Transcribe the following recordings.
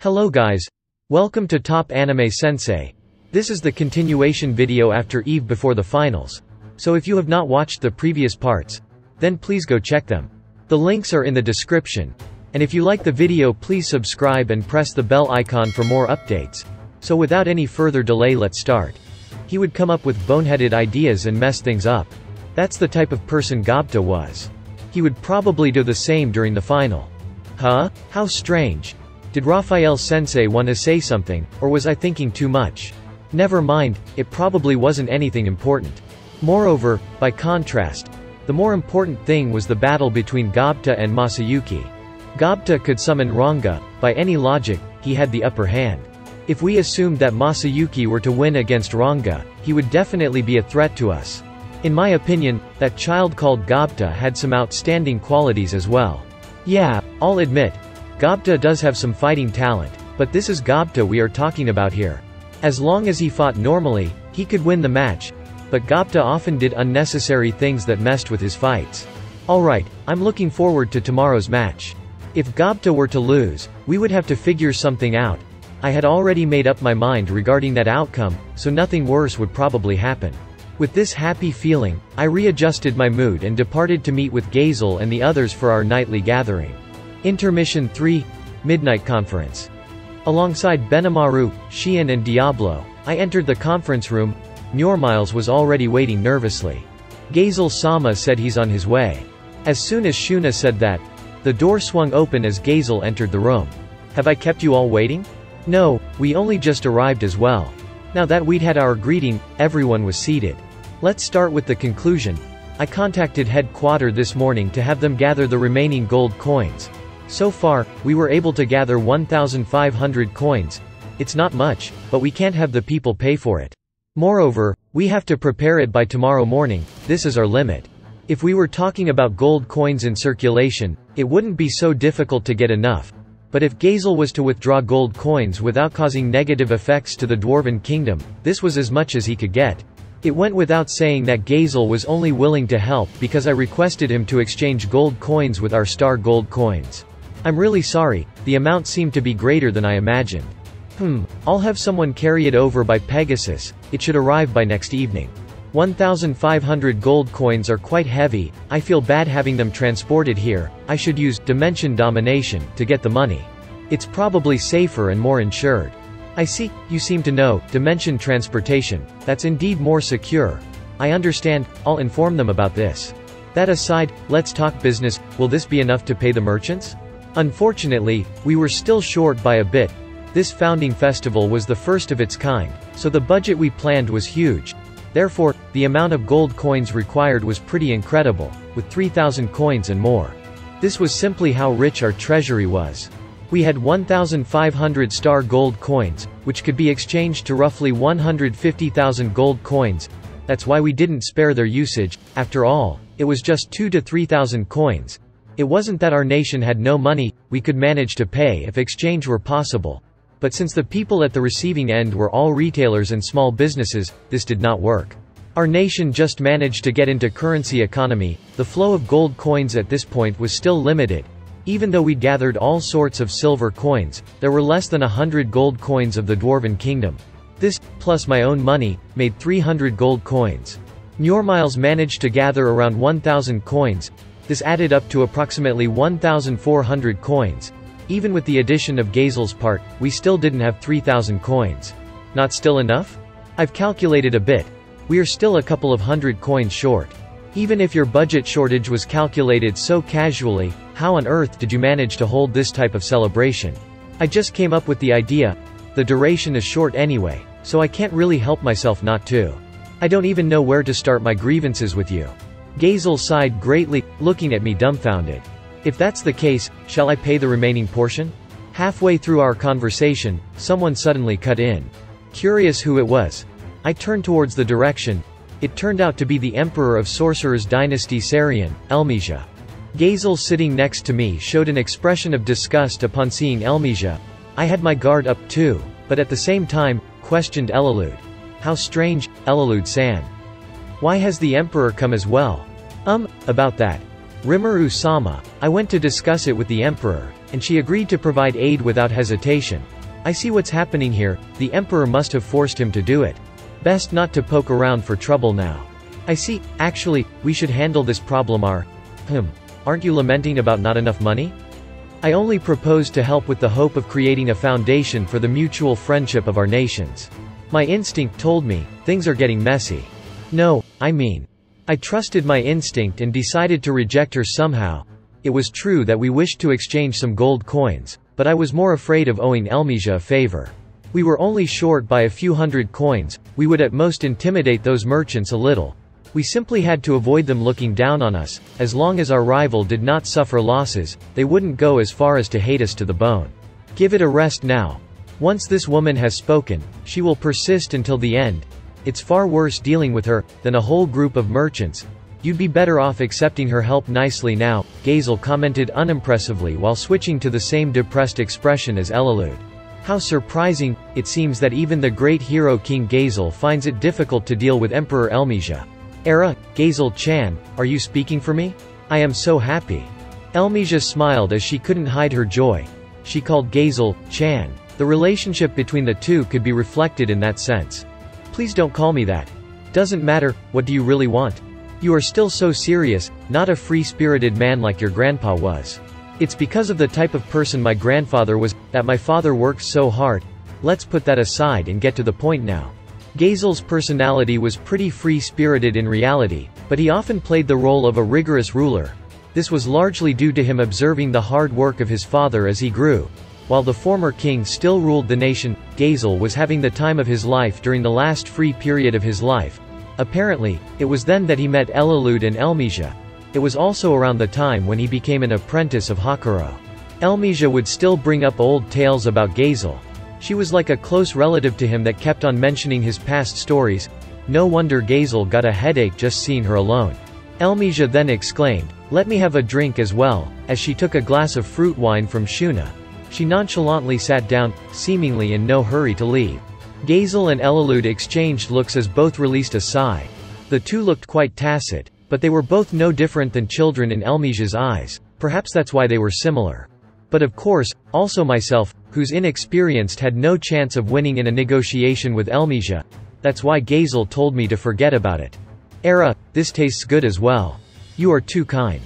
Hello guys. Welcome to Top Anime Sensei. This is the continuation video after Eve before the finals. So if you have not watched the previous parts, then please go check them. The links are in the description. And if you like the video, please subscribe and press the bell icon for more updates. So without any further delay, let's start. He would come up with boneheaded ideas and mess things up. That's the type of person Datta was. He would probably do the same during the final. Huh? How strange. Did Raphael Sensei want to say something, or was I thinking too much? Never mind, it probably wasn't anything important. Moreover, by contrast, the more important thing was the battle between Datta and Masayuki. Datta could summon Ranga. By any logic, he had the upper hand. If we assumed that Masayuki were to win against Ranga, he would definitely be a threat to us. In my opinion, that child called Datta had some outstanding qualities as well. Yeah, I'll admit, Datta does have some fighting talent, but this is Datta we are talking about here. As long as he fought normally, he could win the match, but Datta often did unnecessary things that messed with his fights. Alright, I'm looking forward to tomorrow's match. If Datta were to lose, we would have to figure something out. I had already made up my mind regarding that outcome, so nothing worse would probably happen. With this happy feeling, I readjusted my mood and departed to meet with Gazel and the others for our nightly gathering. Intermission 3, Midnight Conference. Alongside Benimaru, Shion and Diablo, I entered the conference room. Miles was already waiting nervously. Gazel-sama said he's on his way. As soon as Shuna said that, the door swung open as Gazel entered the room. Have I kept you all waiting? No, we only just arrived as well. Now that we'd had our greeting, everyone was seated. Let's start with the conclusion. I contacted headquarters this morning to have them gather the remaining gold coins. So far, we were able to gather 1,500 coins. It's not much, but we can't have the people pay for it. Moreover, we have to prepare it by tomorrow morning. This is our limit. If we were talking about gold coins in circulation, it wouldn't be so difficult to get enough. But if Gazel was to withdraw gold coins without causing negative effects to the Dwarven Kingdom, this was as much as he could get. It went without saying that Gazel was only willing to help because I requested him to exchange gold coins with our star gold coins. I'm really sorry, the amount seemed to be greater than I imagined. I'll have someone carry it over by Pegasus. It should arrive by next evening. 1,500 gold coins are quite heavy. I feel bad having them transported here. I should use Dimension Domination to get the money. It's probably safer and more insured. I see, you seem to know, Dimension Transportation. That's indeed more secure. I understand, I'll inform them about this. That aside, let's talk business. Will this be enough to pay the merchants? Unfortunately, we were still short by a bit. This founding festival was the first of its kind, so the budget we planned was huge. Therefore, the amount of gold coins required was pretty incredible, with 3,000 coins and more. This was simply how rich our treasury was. We had 1,500 star gold coins, which could be exchanged to roughly 150,000 gold coins. That's why we didn't spare their usage. After all, it was just 2,000 to 3,000 coins. It wasn't that our nation had no money, we could manage to pay if exchange were possible. But since the people at the receiving end were all retailers and small businesses, this did not work. Our nation just managed to get into currency economy. The flow of gold coins at this point was still limited. Even though we gathered all sorts of silver coins, there were less than 100 gold coins of the Dwarven Kingdom. This, plus my own money, made 300 gold coins. Miles managed to gather around 1,000 coins. This added up to approximately 1,400 coins. Even with the addition of Gazel's part, we still didn't have 3,000 coins. Not still enough? I've calculated a bit. We are still a couple of hundred coins short. Even if your budget shortage was calculated so casually, how on earth did you manage to hold this type of celebration? I just came up with the idea. The duration is short anyway, so I can't really help myself not to. I don't even know where to start my grievances with you. Gazel sighed greatly, looking at me dumbfounded. If that's the case, shall I pay the remaining portion? Halfway through our conversation, someone suddenly cut in. Curious who it was. I turned towards the direction. It turned out to be the Emperor of Sorcerer's Dynasty Sarian, Elmisia. Gazel sitting next to me showed an expression of disgust upon seeing Elmisia. I had my guard up too, but at the same time, questioned Elalude. How strange, Elalude-san. Why has the Emperor come as well? About that. Rimuru-sama, I went to discuss it with the Emperor. and she agreed to provide aid without hesitation. I see what's happening here, the emperor must have forced him to do it. Best not to poke around for trouble now. I see, actually, we should handle this problem aren't you lamenting about not enough money? I only proposed to help with the hope of creating a foundation for the mutual friendship of our nations. My instinct told me, things are getting messy. No, I mean, I trusted my instinct and decided to reject her somehow. It was true that we wished to exchange some gold coins, but I was more afraid of owing Elmisia a favor. We were only short by a few hundred coins, we would at most intimidate those merchants a little. We simply had to avoid them looking down on us. As long as our rival did not suffer losses, they wouldn't go as far as to hate us to the bone. Give it a rest now. Once this woman has spoken, she will persist until the end. It's far worse dealing with her than a whole group of merchants. You'd be better off accepting her help nicely now, Gazel commented unimpressively while switching to the same depressed expression as Elalude. How surprising, it seems that even the great hero King Gazel finds it difficult to deal with Emperor Elmisia. Gazel-chan, are you speaking for me? I am so happy. Elmisia smiled as she couldn't hide her joy. She called Gazel-chan. The relationship between the two could be reflected in that sense. Please don't call me that. Doesn't matter, what do you really want? You are still so serious, not a free-spirited man like your grandpa was. It's because of the type of person my grandfather was, that my father worked so hard. Let's put that aside and get to the point now. Gazel's personality was pretty free-spirited in reality, but he often played the role of a rigorous ruler. This was largely due to him observing the hard work of his father as he grew. While the former king still ruled the nation, Gazel was having the time of his life during the last free period of his life. Apparently, it was then that he met Elalude and Elmisia. It was also around the time when he became an apprentice of Hakuro. Elmisia would still bring up old tales about Gazel. She was like a close relative to him that kept on mentioning his past stories. No wonder Gazel got a headache just seeing her alone. Elmisia then exclaimed, "Let me have a drink as well," as she took a glass of fruit wine from Shuna. She nonchalantly sat down, seemingly in no hurry to leave. Gazel and Elalude exchanged looks as both released a sigh. The two looked quite tacit, but they were both no different than children in Elmisia's eyes. Perhaps that's why they were similar. But of course, also myself, who's inexperienced, had no chance of winning in a negotiation with Elmisia. That's why Gazel told me to forget about it. This tastes good as well. You are too kind.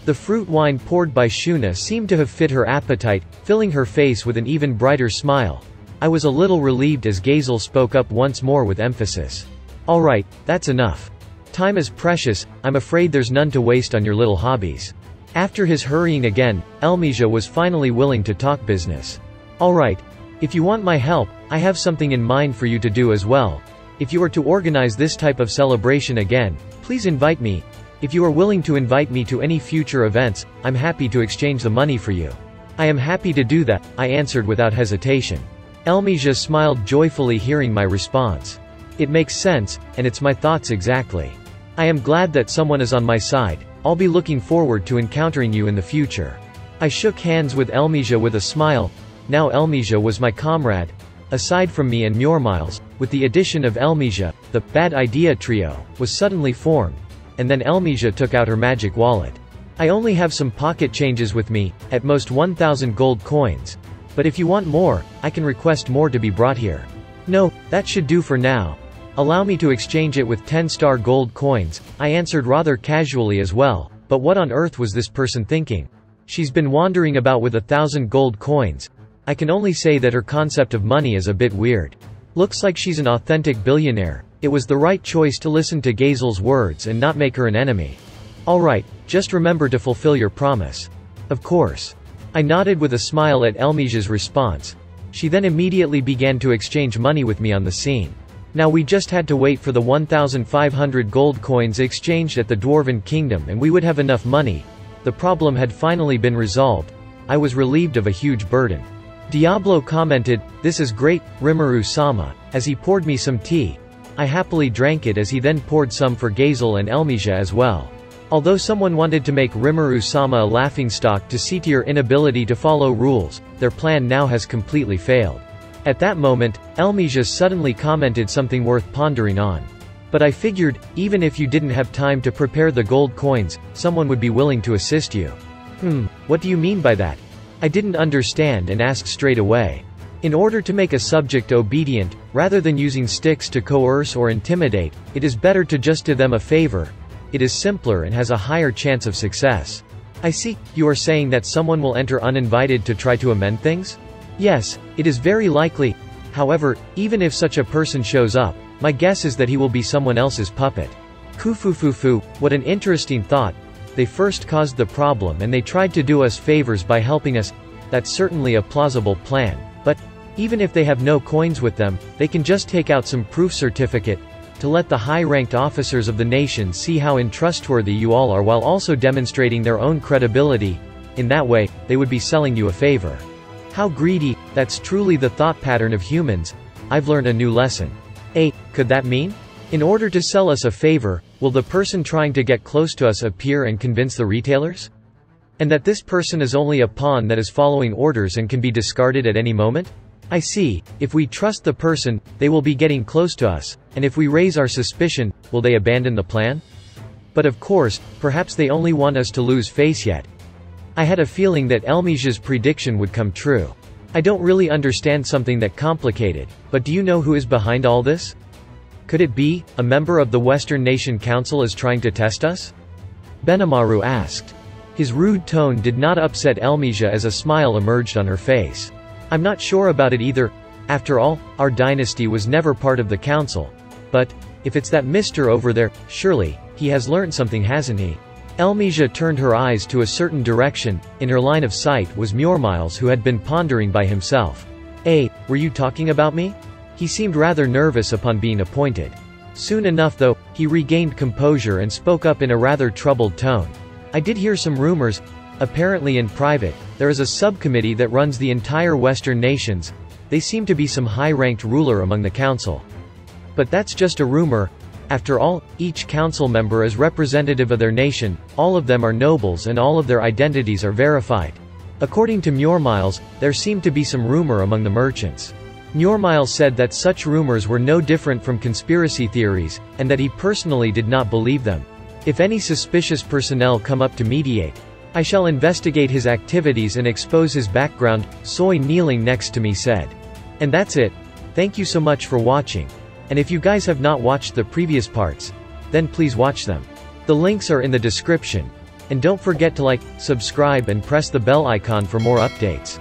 The fruit wine poured by Shuna seemed to have fit her appetite, filling her face with an even brighter smile. I was a little relieved as Gazel spoke up once more with emphasis. Alright, that's enough. Time is precious, I'm afraid there's none to waste on your little hobbies. After his hurrying again, Elmisia was finally willing to talk business. Alright. If you want my help, I have something in mind for you to do as well. If you are to organize this type of celebration again, please invite me. If you are willing to invite me to any future events, I'm happy to exchange the money for you. I am happy to do that, I answered without hesitation. Elmisia smiled joyfully hearing my response. It makes sense, and it's my thoughts exactly. I am glad that someone is on my side. I'll be looking forward to encountering you in the future. I shook hands with Elmisia with a smile. Now Elmisia was my comrade. Aside from me and Murmiles, with the addition of Elmisia, the bad idea trio was suddenly formed. And then Elmisia took out her magic wallet. I only have some pocket changes with me, at most 1,000 gold coins. But if you want more, I can request more to be brought here. No, that should do for now. Allow me to exchange it with 10-star gold coins, I answered rather casually as well. But what on earth was this person thinking? She's been wandering about with 1,000 gold coins. I can only say that her concept of money is a bit weird. Looks like she's an authentic billionaire. It was the right choice to listen to Gazel's words and not make her an enemy. Alright, just remember to fulfill your promise. Of course. I nodded with a smile at Elmisia's response. She then immediately began to exchange money with me on the scene. Now we just had to wait for the 1,500 gold coins exchanged at the Dwarven Kingdom and we would have enough money. The problem had finally been resolved. I was relieved of a huge burden. Diablo commented, "This is great, Rimuru-sama," as he poured me some tea. I happily drank it as he then poured some for Gazel and Elmisia as well. Although someone wanted to make Rimuru-sama a laughingstock to see to your inability to follow rules, their plan now has completely failed. At that moment, Elmisia suddenly commented something worth pondering on. But I figured, even if you didn't have time to prepare the gold coins, someone would be willing to assist you. What do you mean by that? I didn't understand and asked straight away. In order to make a subject obedient, rather than using sticks to coerce or intimidate, it is better to just do them a favor. It is simpler and has a higher chance of success. I see, you are saying that someone will enter uninvited to try to amend things? Yes, it is very likely. However, even if such a person shows up, my guess is that he will be someone else's puppet. Kufufufu, what an interesting thought. They first caused the problem and they tried to do us favors by helping us. That's certainly a plausible plan. But, even if they have no coins with them, they can just take out some proof certificate, to let the high-ranked officers of the nation see how untrustworthy you all are while also demonstrating their own credibility. In that way, they would be selling you a favor. How greedy, that's truly the thought pattern of humans. I've learned a new lesson. Could that mean? In order to sell us a favor, will the person trying to get close to us appear and convince the retailers? And that this person is only a pawn that is following orders and can be discarded at any moment? I see, if we trust the person, they will be getting close to us, and if we raise our suspicion, will they abandon the plan? But of course, perhaps they only want us to lose face yet. I had a feeling that Elmisia's prediction would come true. I don't really understand something that complicated, but do you know who is behind all this? Could it be, a member of the Western Nation Council is trying to test us? Benimaru asked. His rude tone did not upset Elmisia as a smile emerged on her face. I'm not sure about it either. After all, our dynasty was never part of the council. But, if it's that Mr. over there, surely, he has learned something, hasn't he? Elmisia turned her eyes to a certain direction. In her line of sight was Muirmiles, who had been pondering by himself. Were you talking about me? He seemed rather nervous upon being appointed. Soon enough though, he regained composure and spoke up in a rather troubled tone. I did hear some rumors. Apparently in private, there is a subcommittee that runs the entire Western nations. They seem to be some high-ranked ruler among the council. But that's just a rumor. After all, each council member is representative of their nation, all of them are nobles and all of their identities are verified. According to Muirmiles, there seemed to be some rumor among the merchants. Muirmiles said that such rumors were no different from conspiracy theories, and that he personally did not believe them. If any suspicious personnel come up to mediate, I shall investigate his activities and expose his background, Soy kneeling next to me said. And that's it. Thank you so much for watching. And if you guys have not watched the previous parts, then please watch them. The links are in the description. And don't forget to like, subscribe and press the bell icon for more updates.